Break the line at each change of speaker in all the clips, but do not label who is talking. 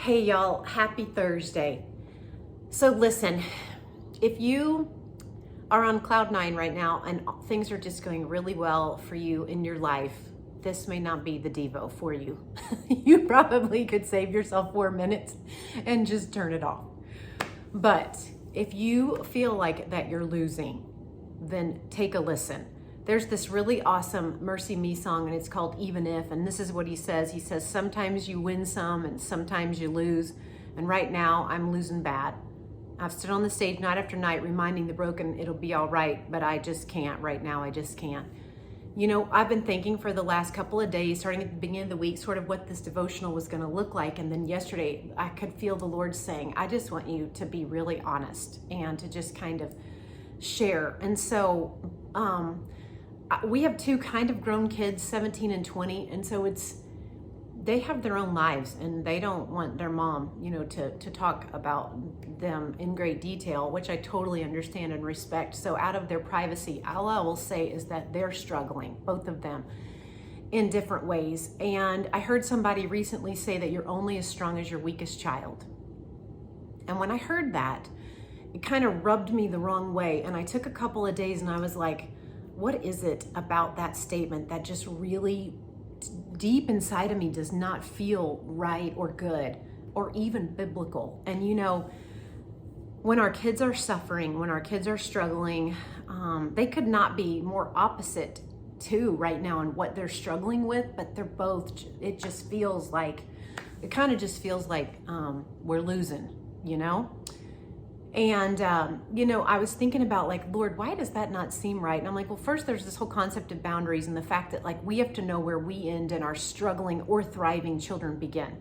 Hey y'all, happy Thursday. So listen, if you are on cloud nine right now and things are just going really well for you in your life, this may not be the Devo for you. You probably could save yourself 4 minutes and just turn it off. But if you feel like that you're losing, then take a listen. There's this really awesome Mercy Me song, and it's called Even If, and this is what he says. He says, sometimes you win some and sometimes you lose, and right now I'm losing bad. I've stood on the stage night after night reminding the broken it'll be all right, but I just can't right now. I just can't. You know, I've been thinking for the last couple of days, starting at the beginning of the week, sort of what this devotional was going to look like. And then yesterday, I could feel the Lord saying, I just want you to be really honest and to just kind of share. And so we have two kind of grown kids, 17 and 20. And so they have their own lives and they don't want their mom, to talk about them in great detail, which I totally understand and respect. So out of their privacy, all I will say is that they're struggling, both of them, in different ways. And I heard somebody recently say that you're only as strong as your weakest child. And when I heard that, it kind of rubbed me the wrong way. And I took a couple of days and I was like, what is it about that statement that just really deep inside of me does not feel right or good or even biblical? And when our kids are suffering, when our kids are struggling, they could not be more opposite too right now in what they're struggling with, but they're both, it kind of just feels like we're losing, And, I was thinking about Lord, why does that not seem right? And I'm like, well, first there's this whole concept of boundaries and the fact that we have to know where we end and our struggling or thriving children begin,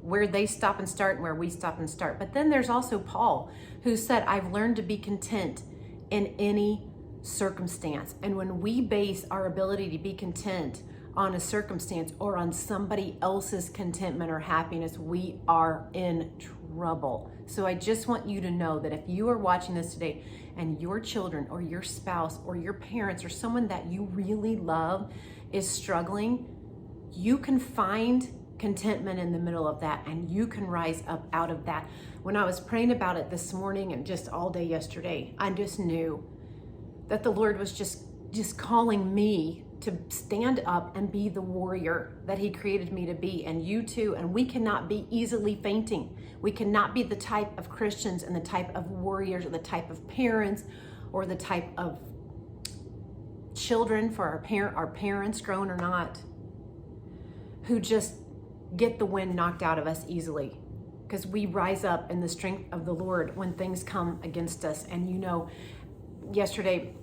where they stop and start and where we stop and start. But then there's also Paul, who said, I've learned to be content in any circumstance. And when we base our ability to be content on a circumstance or on somebody else's contentment or happiness, we are in trouble. So I just want you to know that if you are watching this today and your children or your spouse or your parents or someone that you really love is struggling, you can find contentment in the middle of that and you can rise up out of that. When I was praying about it this morning and just all day yesterday, I just knew that the Lord was just calling me to stand up and be the warrior that he created me to be, and you too. And we cannot be easily fainting. We cannot be the type of Christians and the type of warriors or the type of parents or the type of children for our parents, grown or not, who just get the wind knocked out of us easily, because we rise up in the strength of the Lord when things come against us. And yesterday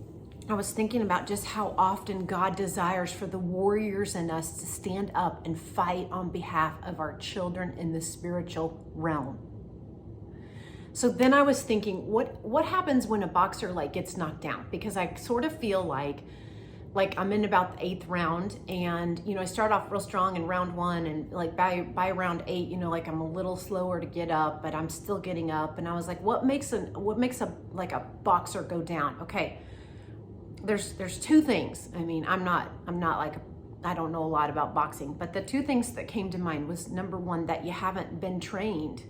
I was thinking about just how often God desires for the warriors in us to stand up and fight on behalf of our children in the spiritual realm. So then I was thinking, what happens when a boxer gets knocked down? Because I sort of feel like I'm in about the 8th round, and I start off real strong in round 1, and by round 8, I'm a little slower to get up, but I'm still getting up. And I was like, what makes a boxer go down? Okay. There's two things. I mean, I don't know a lot about boxing, but the two things that came to mind was, number one, that you haven't been trained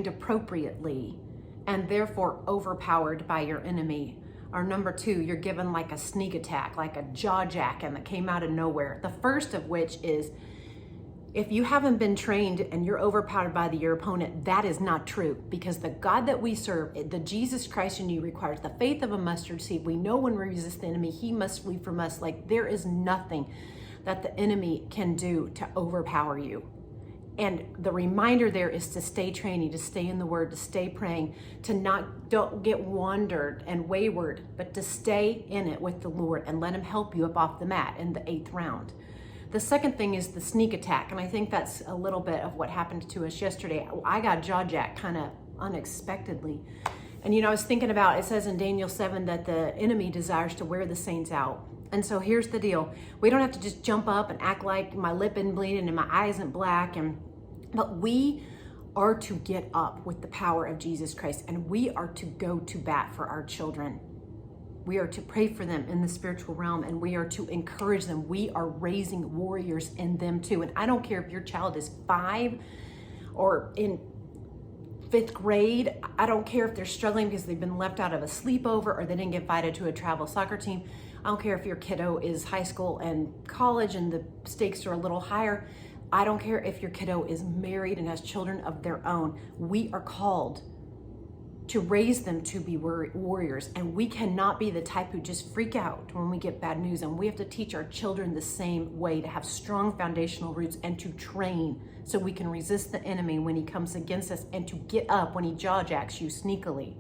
appropriately and therefore overpowered by your enemy. Or number two, you're given a sneak attack, like a jaw jack, and that came out of nowhere. The first of which is, if you haven't been trained and you're overpowered by your opponent, that is not true, because the God that we serve, the Jesus Christ in you, requires the faith of a mustard seed. We know when we resist the enemy, he must flee from us. There is nothing that the enemy can do to overpower you. And the reminder there is to stay training, to stay in the word, to stay praying, don't get wandered and wayward, but to stay in it with the Lord and let him help you up off the mat in the 8th round. The second thing is the sneak attack, and I think that's a little bit of what happened to us yesterday. I got jaw jacked kind of unexpectedly. And I was thinking about, it says in Daniel 7 that the enemy desires to wear the saints out. And so here's the deal. We don't have to just jump up and act like my lip isn't bleeding and my eye isn't black, but we are to get up with the power of Jesus Christ, and we are to go to bat for our children. We are to pray for them in the spiritual realm, and we are to encourage them. We are raising warriors in them too. And I don't care if your child is 5 or in 5th grade. I don't care if they're struggling because they've been left out of a sleepover or they didn't get invited to a travel soccer team. I don't care if your kiddo is high school and college and the stakes are a little higher. I don't care if your kiddo is married and has children of their own. We are called to raise them to be warriors, and we cannot be the type who just freak out when we get bad news. And we have to teach our children the same way, to have strong foundational roots and to train so we can resist the enemy when he comes against us, and to get up when he jaw jacks you sneakily.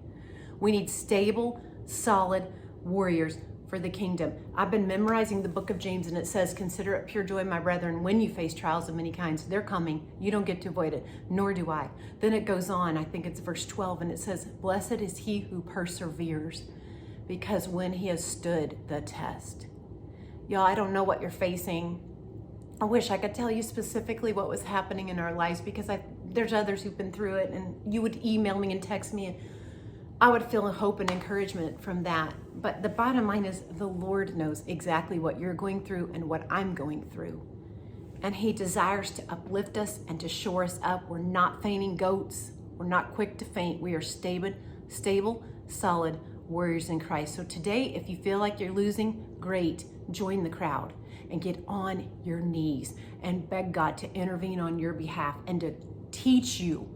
We need stable, solid warriors for the kingdom. I've been memorizing the book of James, and it says, consider it pure joy, my brethren, when you face trials of many kinds. They're coming. You don't get to avoid it, nor do I. Then it goes on, I think it's verse 12, and it says, blessed is he who perseveres, because when he has stood the test. Y'all, I don't know what you're facing. I wish I could tell you specifically what was happening in our lives, because there's others who've been through it, and you would email me and text me, and I would feel hope and encouragement from that. But the bottom line is, the Lord knows exactly what you're going through and what I'm going through. And he desires to uplift us and to shore us up. We're not fainting goats. We're not quick to faint. We are stable, solid warriors in Christ. So today, if you feel like you're losing, great. Join the crowd and get on your knees and beg God to intervene on your behalf and to teach you,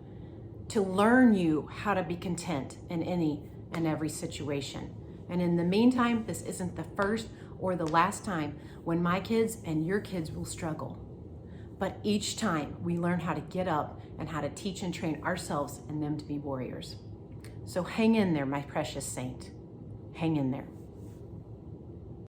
to learn you how to be content in any and every situation. And in the meantime, this isn't the first or the last time when my kids and your kids will struggle. But each time we learn how to get up and how to teach and train ourselves and them to be warriors. So hang in there, my precious saint. Hang in there.